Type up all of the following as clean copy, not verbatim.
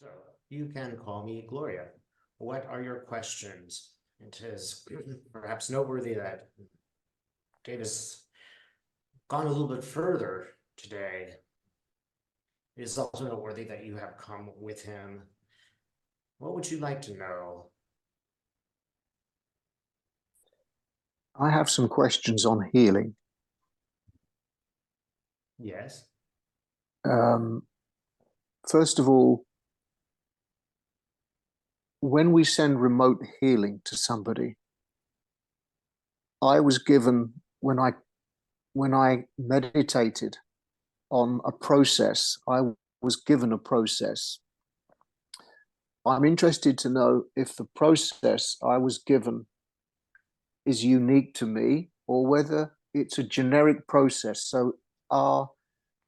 So you can call me Gloria. What are your questions? It is perhaps noteworthy that Dave has gone a little bit further today. It is also noteworthy that you have come with him. What would you like to know? I have some questions on healing. Yes. First of all, when we send remote healing to somebody, I was given when I meditated on a process, I was given a process. I'm interested to know if the process I was given is unique to me or whether it's a generic process. So our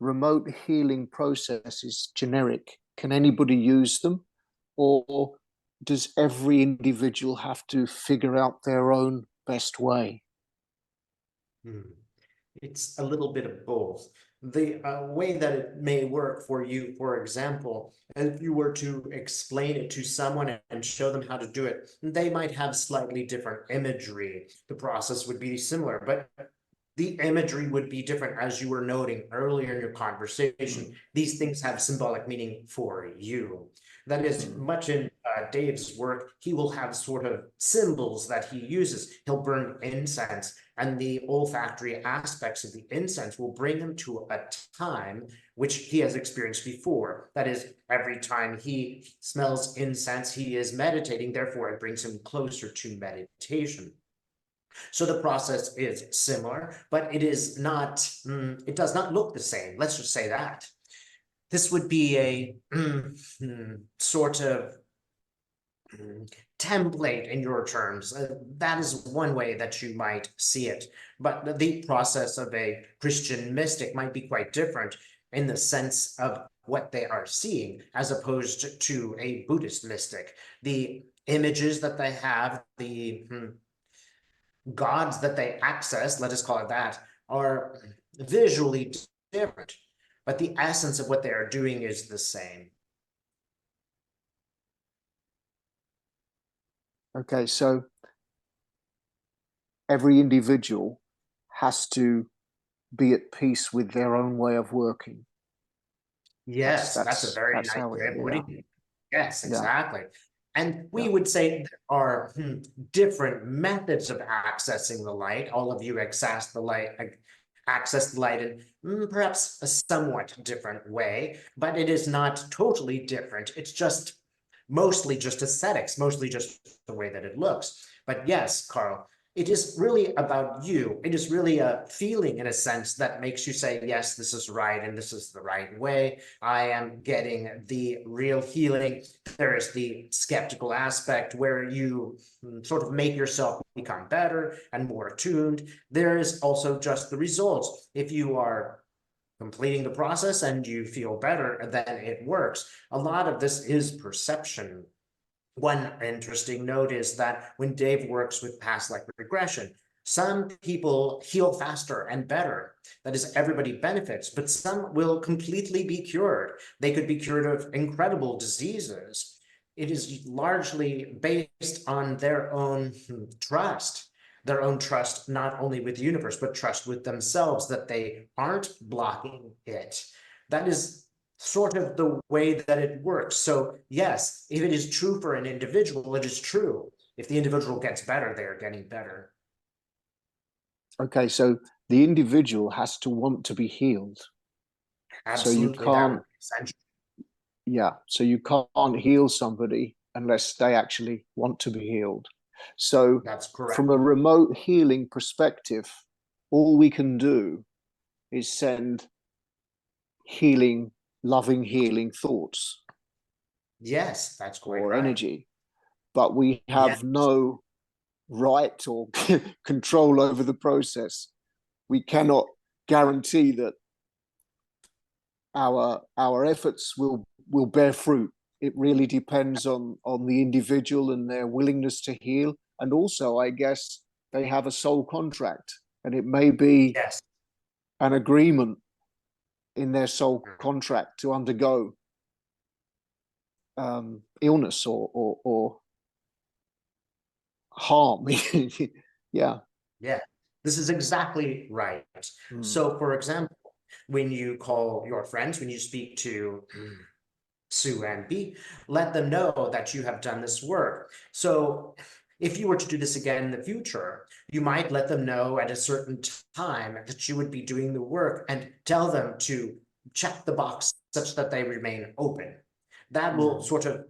remote healing process is generic. Can anybody use them? Or does every individual have to figure out their own best way? It's a little bit of both. The way that it may work for you, for example, if you were to explain it to someone and show them how to do it, they might have slightly different imagery. The process would be similar, but the imagery would be different, as you were noting earlier in your conversation. These things have symbolic meaning for you. That is, much in Dave's work, he will have sort of symbols that he uses. He'll burn incense, and the olfactory aspects of the incense will bring him to a time which he has experienced before. That is, every time he smells incense, he is meditating, therefore it brings him closer to meditation. So the process is similar, but it is not, it does not look the same. Let's just say that. This would be a sort of template in your terms. That is one way that you might see it. But the process of a Christian mystic might be quite different in the sense of what they are seeing, as opposed to a Buddhist mystic. The images that they have, the gods that they access, let us call it that, are visually different, but the essence of what they are doing is the same. Okay, so every individual has to be at peace with their own way of working. Yes, that's a very That's nice how it, way of yeah, putting it. Yes, yeah, exactly. And we yeah. would say there are different methods of accessing the light. All of you access the light in perhaps a somewhat different way, but it is not totally different. It's just mostly just aesthetics, mostly just the way that it looks. But yes, Carl, it is really about you. It is really a feeling, in a sense, that makes you say, yes, this is right and this is the right way. I am getting the real healing. There is the skeptical aspect where you sort of make yourself become better and more attuned. There is also just the results. If you are completing the process and you feel better, then it works. A lot of this is perception. One interesting note is that when Dave works with past life regression, some people heal faster and better. That is, everybody benefits, but some will completely be cured. They could be cured of incredible diseases. It is largely based on their own trust, not only with the universe, but trust with themselves that they aren't blocking it. That is sort of the way that it works. So yes, if it is true for an individual, it is true. If the individual gets better, they are getting better. Okay, so the individual has to want to be healed. So you Absolutely, that would can't, be essential. yeah, so you can't heal somebody unless they actually want to be healed. So That's from correct. a remote healing perspective, all we can do is send healing, loving, healing thoughts Yes, that's quite or right. energy, but we Yes, have no right or control over the process. We cannot guarantee that our efforts will bear fruit. It really depends on the individual and their willingness to heal, and also, I guess, they have a soul contract, and it may be yes. an agreement in their soul contract to undergo. illness or harm. Yeah. Yeah, this is exactly right. Mm. So, for example, when you call your friends, when you speak to Sue and B, let them know that you have done this work. So if you were to do this again in the future, you might let them know at a certain time that you would be doing the work and tell them to check the box such that they remain open. That will Mm. sort of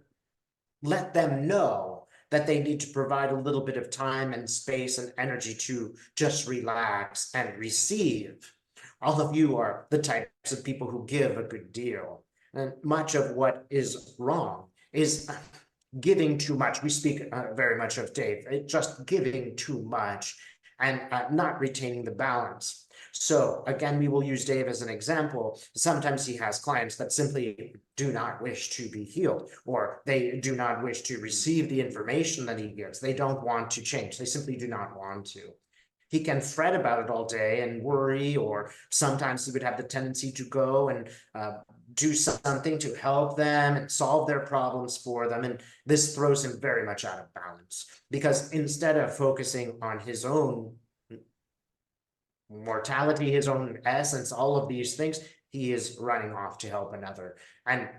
let them know that they need to provide a little bit of time and space and energy to just relax and receive. All of you are the types of people who give a good deal. And much of what is wrong is giving too much. We speak very much of Dave, just giving too much and not retaining the balance. So again, we will use Dave as an example. Sometimes he has clients that simply do not wish to be healed, or they do not wish to receive the information that he gives. They don't want to change. They simply do not want to. He can fret about it all day and worry, or sometimes he would have the tendency to go and do something to help them and solve their problems for them. And this throws him very much out of balance, because instead of focusing on his own mortality, his own essence, all of these things, he is running off to help another. And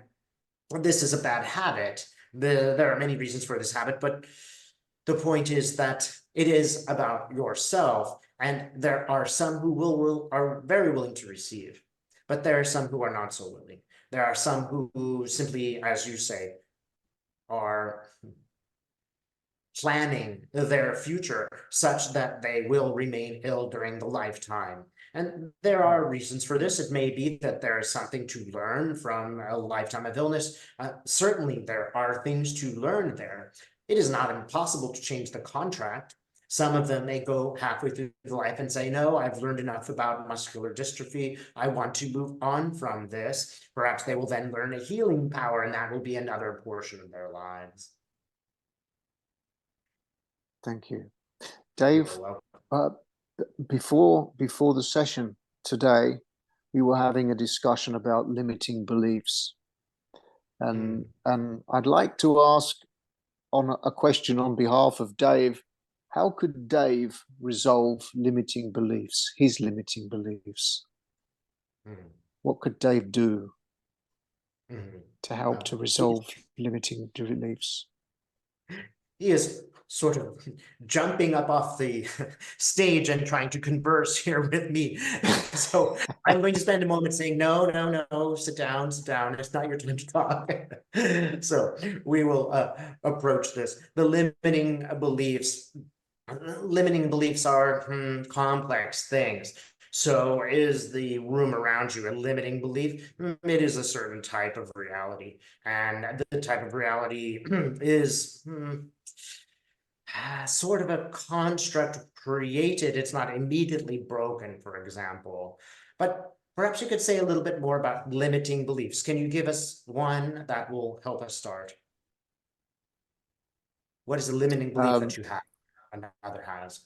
this is a bad habit. There are many reasons for this habit, but the point is that it is about yourself, and there are some who are very willing to receive, but there are some who are not so willing. There are some who simply, as you say, are planning their future such that they will remain ill during the lifetime. And there are reasons for this. It may be that there is something to learn from a lifetime of illness. Certainly, there are things to learn there. It is not impossible to change the contract. Some of them may go halfway through life and say, no, I've learned enough about muscular dystrophy. I want to move on from this. Perhaps they will then learn a healing power, and that will be another portion of their lives. Thank you, You're Dave. welcome. Uh, before the session today, we were having a discussion about limiting beliefs, and I'd like to ask on a question on behalf of Dave. How could Dave resolve limiting beliefs, his limiting beliefs? What could Dave do to help to resolve limiting beliefs? He is sort of jumping up off the stage and trying to converse here with me. So I'm going to spend a moment saying, no, no, no, sit down, sit down. It's not your time to talk. So we will approach this. The limiting beliefs are complex things. So is the room around you a limiting belief? It is a certain type of reality. And the type of reality is sort of a construct created. It's not immediately broken, for example. But perhaps you could say a little bit more about limiting beliefs. Can you give us one that will help us start? What is the limiting belief that you have, another has?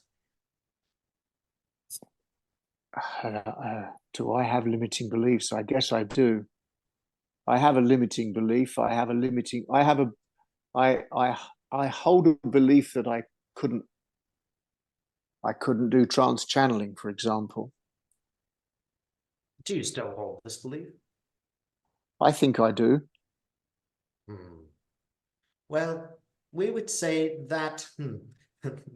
Do I have limiting beliefs? I guess I do. I have a limiting belief. I hold a belief that I couldn't do trance channeling, for example. Do you still hold this belief? I think I do. Well, we would say that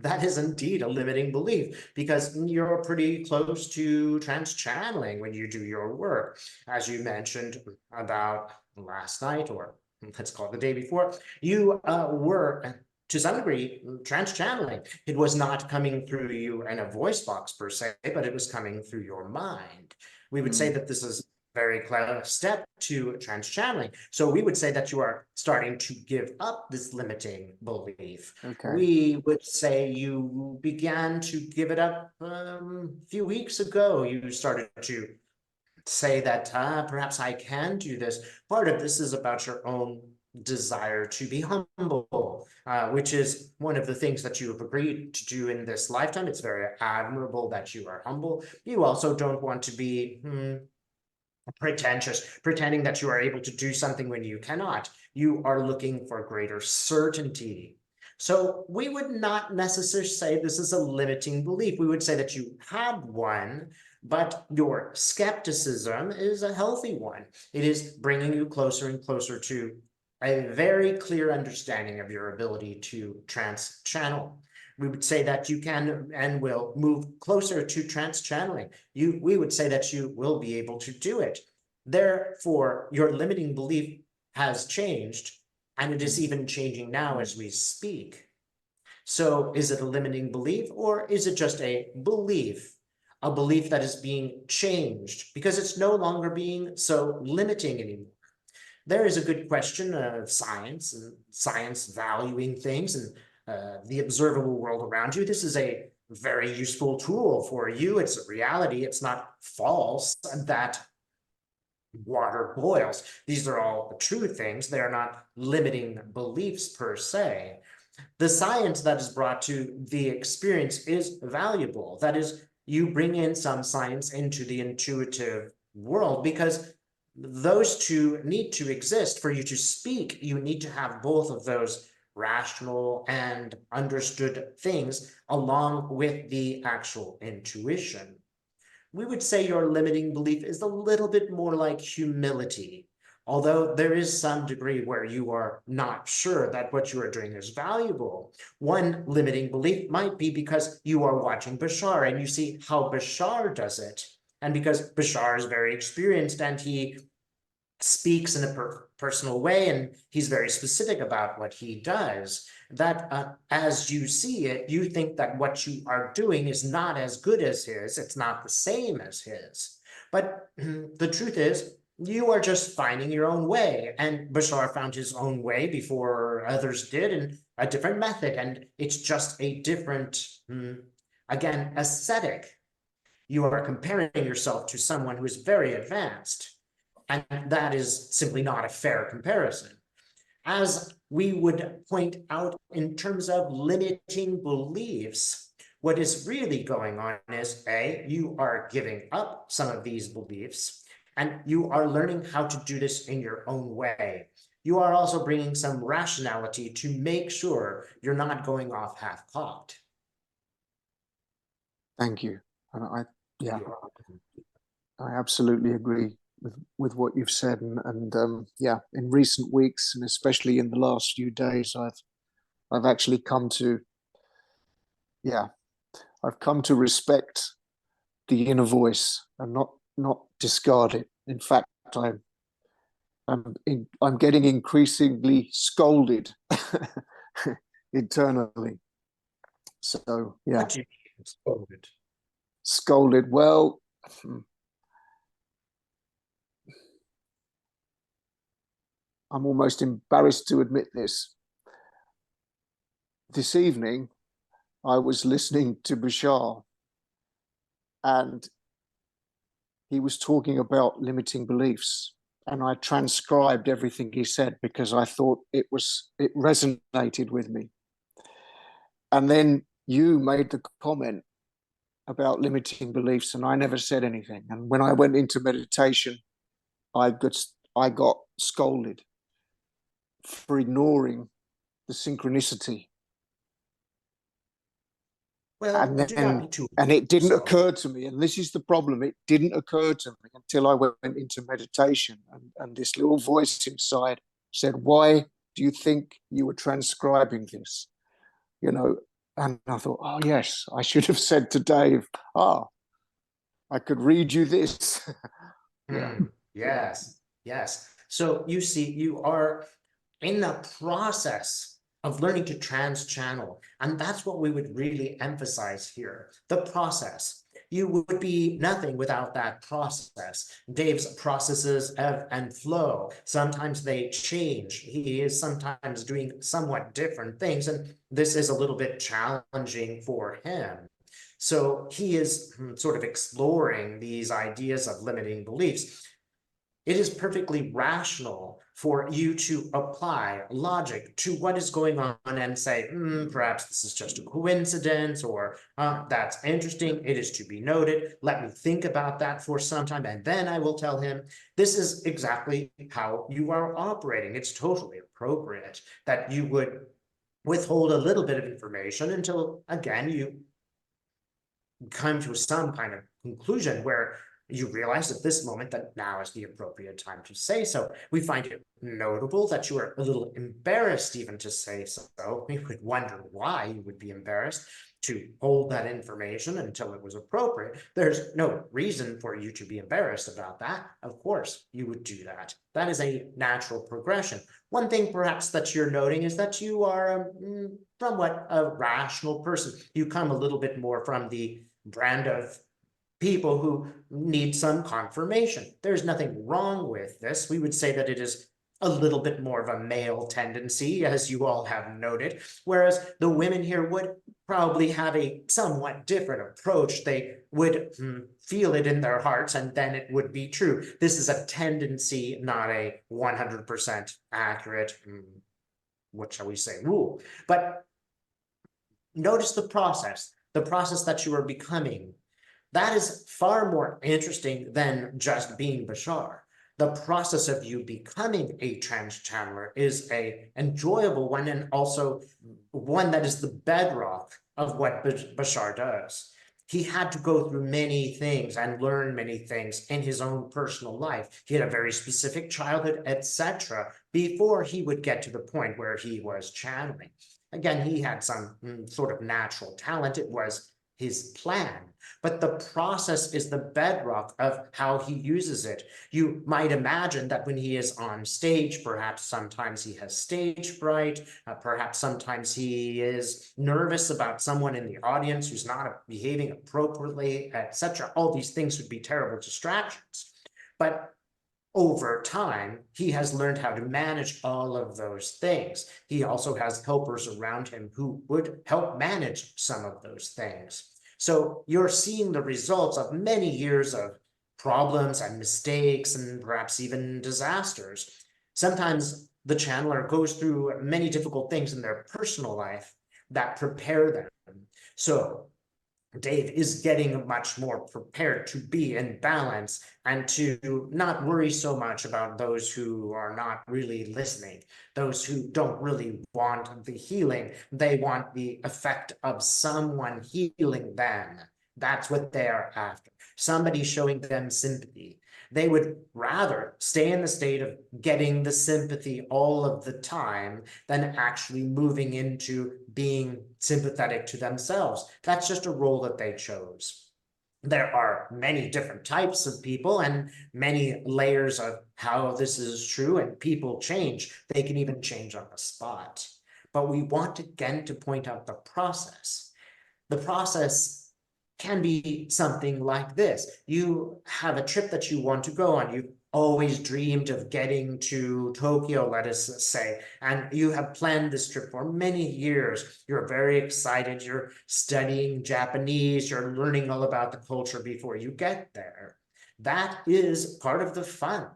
that is indeed a limiting belief, because you're pretty close to trance channeling when you do your work. As you mentioned about last night, or let's call it the day before, you were to some degree trance channeling. It was not coming through you in a voice box per se, but it was coming through your mind. We would say that this is very clever step to trance channeling. So we would say that you are starting to give up this limiting belief. Okay. We would say you began to give it up a few weeks ago. You started to say that perhaps I can do this. Part of this is about your own desire to be humble, which is one of the things that you have agreed to do in this lifetime. It's very admirable that you are humble. You also don't want to be pretentious, pretending that you are able to do something when you cannot. You are looking for greater certainty. So we would not necessarily say this is a limiting belief. We would say that you had one, but your skepticism is a healthy one. It is bringing you closer and closer to a very clear understanding of your ability to trance channel. We would say that you can and will move closer to trance channeling. We would say that you will be able to do it. Therefore, your limiting belief has changed, and it is even changing now as we speak. So is it a limiting belief, or is it just a belief? A belief that is being changed because it's no longer being so limiting anymore. There is a good question of science and science valuing things and the observable world around you. This is a very useful tool for you. It's a reality. It's not false that water boils. These are all true things. They are not limiting beliefs per se. The science that is brought to the experience is valuable. That is, you bring in some science into the intuitive world because those two need to exist. For you to speak, you need to have both of those rational and understood things along with the actual intuition. We would say your limiting belief is a little bit more like humility, although there is some degree where you are not sure that what you are doing is valuable. One limiting belief might be because you are watching Bashar and you see how Bashar does it. And because Bashar is very experienced and he speaks in a personal way and he's very specific about what he does, that as you see it, you think that what you are doing is not as good as his, it's not the same as his. But the truth is, you are just finding your own way, and Bashar found his own way before others did, and a different method, and it's just a different, again, aesthetic. You are comparing yourself to someone who is very advanced, and that is simply not a fair comparison. As we would point out in terms of limiting beliefs, what is really going on is you are giving up some of these beliefs, and you are learning how to do this in your own way. You are also bringing some rationality to make sure you're not going off half-cocked. Thank you. And yeah, I absolutely agree with what you've said. And yeah, in recent weeks, and especially in the last few days, I've actually come to, yeah, I've come to respect the inner voice and not discard it. In fact, I'm getting increasingly scolded internally. So yeah, What do you mean, scolded? Scolded. Well, I'm almost embarrassed to admit this. This evening, I was listening to Bashar, and he was talking about limiting beliefs, and I transcribed everything he said because I thought it resonated with me. And then you made the comment about limiting beliefs, and I never said anything. And when I went into meditation, I got scolded for ignoring the synchronicity. Well, do not be too. And it didn't occur to me, and this is the problem, it didn't occur to me until I went into meditation, and this little voice inside said, why do you think you were transcribing this? You know, and I thought, oh yes, I should have said to Dave, I could read you this. Yeah. Yes, yes. So you see, you are in the process of learning to trans channel. And that's what we would really emphasize here, the process. You would be nothing without that process. Dave's processes ebb and flow. Sometimes they change. He is sometimes doing somewhat different things, and this is a little bit challenging for him. So he is sort of exploring these ideas of limiting beliefs. It is perfectly rational for you to apply logic to what is going on and say, perhaps this is just a coincidence, or that's interesting, it is to be noted. Let me think about that for some time, and then I will tell him this is exactly how you are operating. It's totally appropriate that you would withhold a little bit of information until, again, you come to some kind of conclusion where you realize at this moment that now is the appropriate time to say so. We find it notable that you are a little embarrassed even to say so. We would wonder why you would be embarrassed to hold that information until it was appropriate. There's no reason for you to be embarrassed about that. Of course, you would do that. That is a natural progression. One thing perhaps that you're noting is that you are somewhat a rational person. You come a little bit more from the brand of people who need some confirmation. There's nothing wrong with this. We would say that it is a little bit more of a male tendency, as you all have noted, whereas the women here would probably have a somewhat different approach. They would feel it in their hearts, and then it would be true. This is a tendency, not a 100% accurate, what shall we say, rule. But notice the process that you are becoming. That is far more interesting than just being Bashar. The process of you becoming a trance channeler is a enjoyable one, and also one that is the bedrock of what Bashar does. He had to go through many things and learn many things in his own personal life. He had a very specific childhood, etc., before he would get to the point where he was channeling. Again, he had some sort of natural talent. It was his plan, but the process is the bedrock of how he uses it. You might imagine that when he is on stage, perhaps sometimes he has stage fright, perhaps sometimes he is nervous about someone in the audience who's not behaving appropriately, etc. All these things would be terrible distractions. But over time, he has learned how to manage all of those things. He also has helpers around him who would help manage some of those things. So you're seeing the results of many years of problems and mistakes and perhaps even disasters. Sometimes the channeler goes through many difficult things in their personal life that prepare them. So Dave is getting much more prepared to be in balance and to not worry so much about those who are not really listening, those who don't really want the healing. They want the effect of someone healing them. That's what they are after. Somebody showing them sympathy. They would rather stay in the state of getting the sympathy all of the time than actually moving into being sympathetic to themselves. That's just a role that they chose. There are many different types of people and many layers of how this is true, and people change. They can even change on the spot. But we want again to point out the process. The process can be something like this. You have a trip that you want to go on. You've always dreamed of getting to Tokyo, let us say, and you have planned this trip for many years. You're very excited. You're studying Japanese. You're learning all about the culture before you get there. That is part of the fun.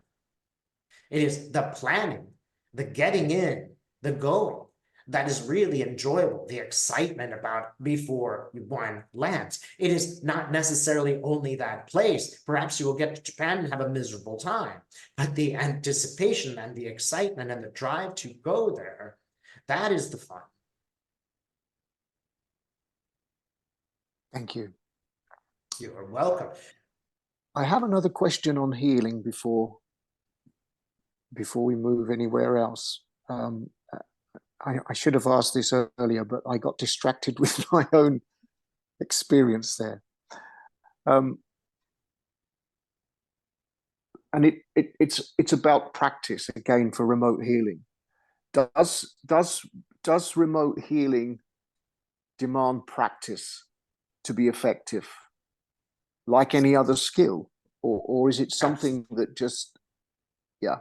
It is the planning, the getting in, the going that is really enjoyable, the excitement about before one lands. It is not necessarily only that place. Perhaps you will get to Japan and have a miserable time, but the anticipation and the excitement and the drive to go there, that is the fun. Thank you. You are welcome. I have another question on healing before we move anywhere else. I should have asked this earlier, but I got distracted with my own experience there. And it's about practice again for remote healing. Does remote healing demand practice to be effective, like any other skill, or is it something that just yeah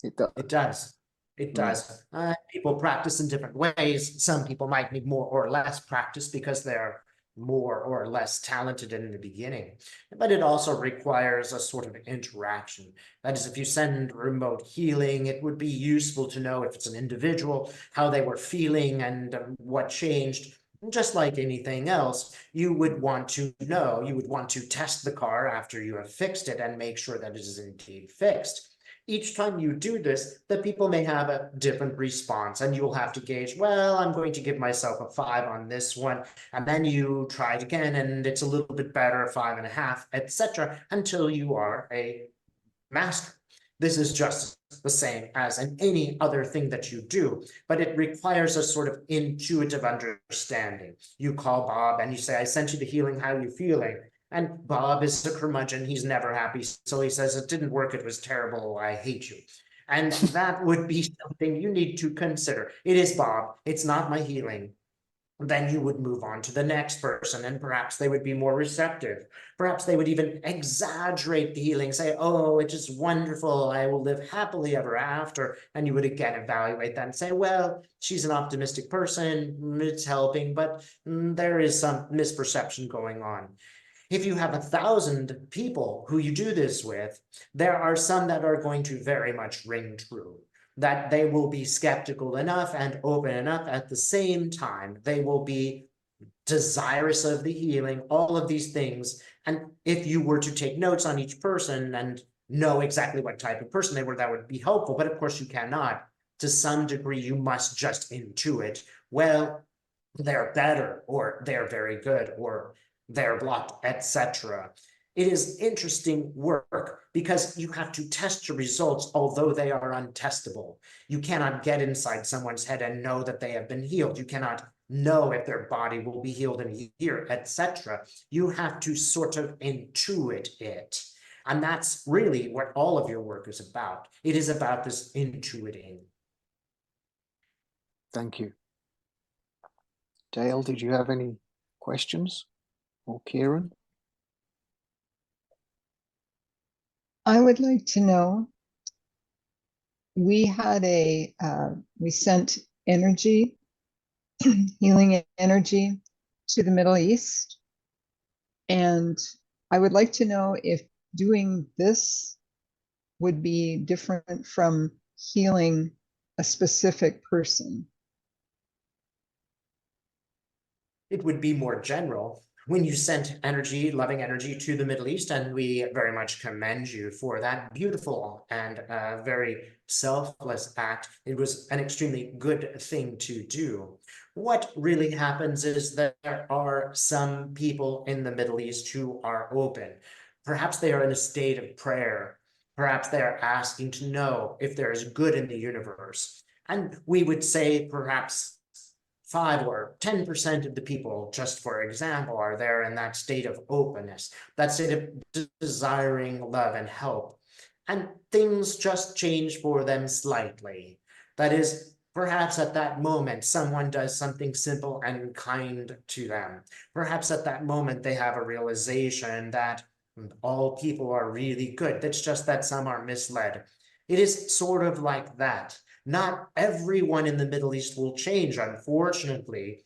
it does. It does. People practice in different ways. Some people might need more or less practice because they're more or less talented in the beginning, but it also requires a sort of interaction. That is, if you send remote healing, it would be useful to know if it's an individual, how they were feeling and what changed. Just like anything else, you would want to know, you would want to test the car after you have fixed it and make sure that it is indeed fixed. Each time you do this, the people may have a different response, and you'll have to gauge, well, I'm going to give myself a 5 on this one, and then you try it again, and it's a little bit better, 5.5, etc., until you are a master. This is just the same as in any other thing that you do, but it requires a sort of intuitive understanding. You call Bob and you say, I sent you the healing, how are you feeling? And Bob is a curmudgeon, he's never happy, so he says, it didn't work, it was terrible, I hate you. And that would be something you need to consider. It is Bob, it's not my healing. Then you would move on to the next person, and perhaps they would be more receptive. Perhaps they would even exaggerate the healing, say, oh, it is wonderful, I will live happily ever after. And you would again evaluate that and say, well, she's an optimistic person, it's helping, but there is some misperception going on. If you have 1,000 people who you do this with, there are some that are going to very much ring true, that they will be skeptical enough and open enough at the same time. They will be desirous of the healing, all of these things. And if you were to take notes on each person and know exactly what type of person they were, that would be helpful. But of course, you cannot. To some degree, you must just intuit, well, they're better, or they're very good, or they're blocked, etc. It is interesting work because you have to test your results, although they are untestable. You cannot get inside someone's head and know that they have been healed. You cannot know if their body will be healed in a year, etc. You have to sort of intuit it. And that's really what all of your work is about. It is about this intuiting. Thank you. Dale, did you have any questions? Or Kieran? I would like to know, we sent energy, healing energy to the Middle East. And I would like to know if doing this would be different from healing a specific person. It would be more general. When you sent energy, loving energy to the Middle East, and we very much commend you for that beautiful and very selfless act. It was an extremely good thing to do. What really happens is that there are some people in the Middle East who are open. Perhaps they are in a state of prayer. Perhaps they are asking to know if there is good in the universe. And we would say perhaps 5 or 10% of the people, just for example, are there in that state of openness, that state of desiring love and help. And things just change for them slightly. That is, perhaps at that moment, someone does something simple and kind to them. Perhaps at that moment, they have a realization that all people are really good. It's just that some are misled. It is sort of like that. Not everyone in the Middle East will change, unfortunately.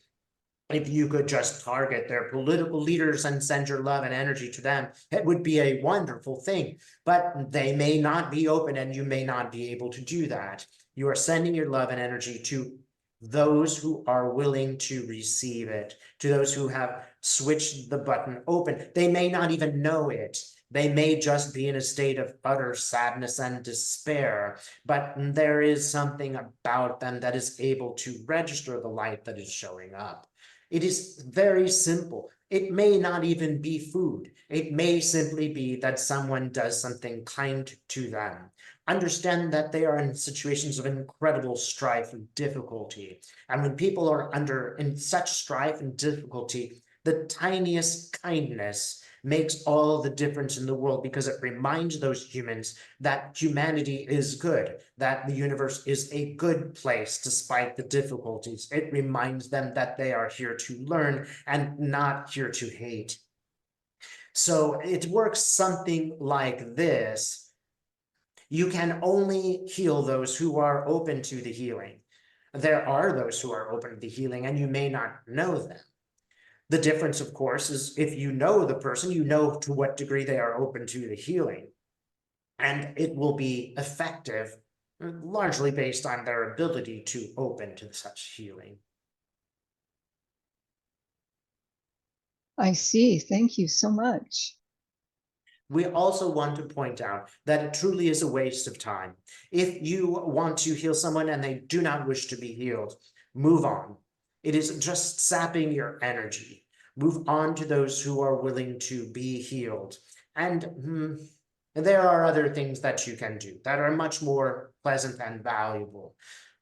If you could just target their political leaders and send your love and energy to them, it would be a wonderful thing. But they may not be open, and you may not be able to do that. You are sending your love and energy to those who are willing to receive it, to those who have switched the button open. They may not even know it. They may just be in a state of utter sadness and despair, but there is something about them that is able to register the light that is showing up. It is very simple. It may not even be food. It may simply be that someone does something kind to them. Understand that they are in situations of incredible strife and difficulty. And when people are in such strife and difficulty, the tiniest kindness makes all the difference in the world, because it reminds those humans that humanity is good, that the universe is a good place despite the difficulties. It reminds them that they are here to learn and not here to hate. So it works something like this. You can only heal those who are open to the healing. There are those who are open to the healing, and you may not know them. The difference, of course, is if you know the person, you know to what degree they are open to the healing. And it will be effective, largely based on their ability to open to such healing. I see. Thank you so much. We also want to point out that it truly is a waste of time. If you want to heal someone and they do not wish to be healed, move on. It is just sapping your energy. Move on to those who are willing to be healed. And there are other things that you can do that are much more pleasant and valuable.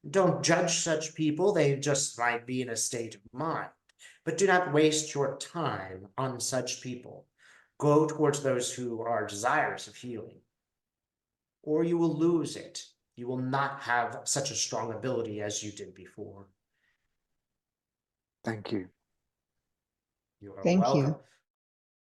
Don't judge such people, they just might be in a state of mind. But do not waste your time on such people. Go towards those who are desirous of healing, or you will lose it. You will not have such a strong ability as you did before. Thank you. You are Thank welcome. you.